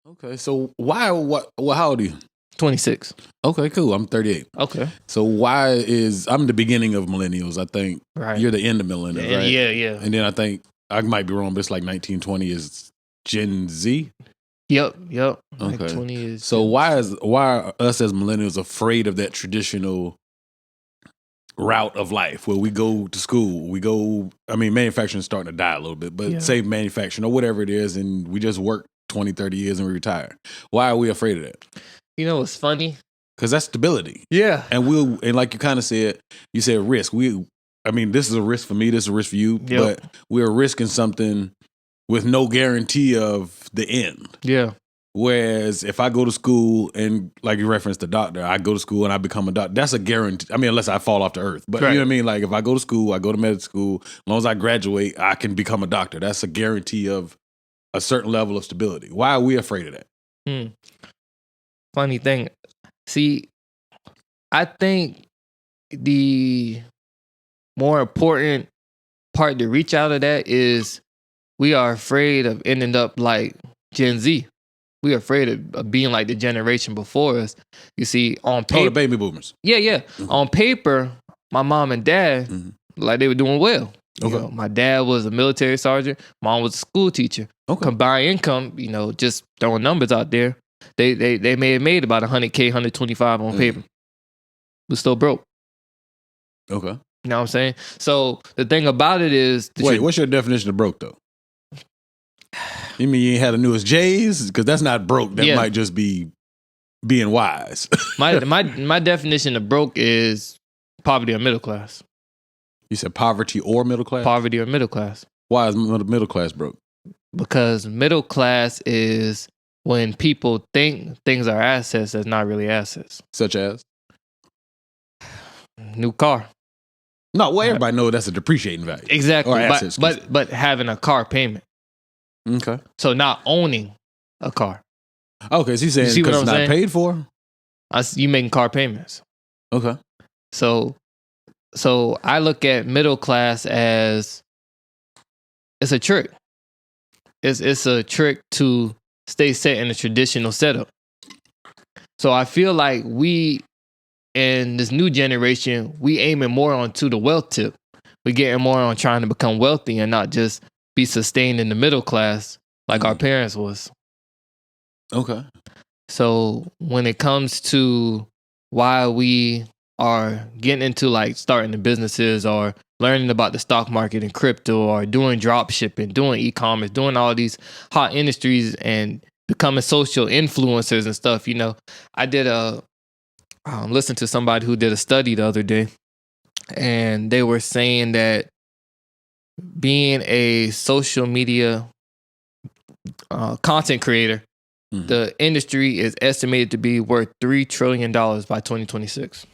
Okay, so why? What? Well, how old are you? 26. Okay, cool. I'm 38. Okay. So I'm the beginning of millennials? I think Right. you're the end of millennials, right? Yeah. And then I think I might be wrong, but it's like 1920 is Gen Z. Yep. Okay. Like 20 is. So why are us as millennials afraid of that traditional route of life where we go to school, manufacturing is starting to die a little bit, but say manufacturing or whatever it is, and we just work 20, 30 years and we retire. Why are we afraid of that? You know what's funny? Because that's stability. Yeah. And like you kind of said, you said risk. This is a risk for me, this is a risk for you, but we're risking something with no guarantee of the end. Yeah. Whereas if I go to school and, like you referenced the doctor, I go to school and I become a doctor, that's a guarantee. Unless I fall off the earth. But you know what I mean? Like if I go to school, I go to medical school, as long as I graduate, I can become a doctor. That's a guarantee of a certain level of stability. Why are we afraid of that? Funny thing. See, I think the more important part to reach out of that is we are afraid of ending up like Gen Z. We are afraid of being like the generation before us. You see, on paper, the baby boomers. Yeah. Mm-hmm. On paper, my mom and dad, like they were doing well. Okay. You know, my dad was a military sergeant. Mom was a school teacher. Okay. Combined income, just throwing numbers out there, they may have made about 100K, 125 on paper. But still broke. Okay. You know what I'm saying? So the thing about it is... Wait, what's your definition of broke, though? You mean you ain't had the newest J's? Because that's not broke. That might just be being wise. my definition of broke is poverty or middle class. You said poverty or middle class? Poverty or middle class. Why is middle class broke? Because middle class is when people think things are assets that's not really assets. Such as? New car. No, well, everybody knows that's a depreciating value. Exactly. Or assets, but having a car payment. Okay. So not owning a car. Okay, so you're saying because it's not paid for? You making car payments. Okay. So I look at middle class as it's a trick. It's a trick to stay set in a traditional setup. So I feel like we, in this new generation, we aiming more onto the wealth tip. We're getting more on trying to become wealthy and not just be sustained in the middle class like our parents was. Okay. So when it comes to why we are getting into like starting the businesses or learning about the stock market and crypto or doing drop shipping, doing e-commerce, doing all these hot industries and becoming social influencers and stuff, I did listen to somebody who did a study the other day, and they were saying that being a social media content creator, the industry is estimated to be worth $3 trillion by 2026.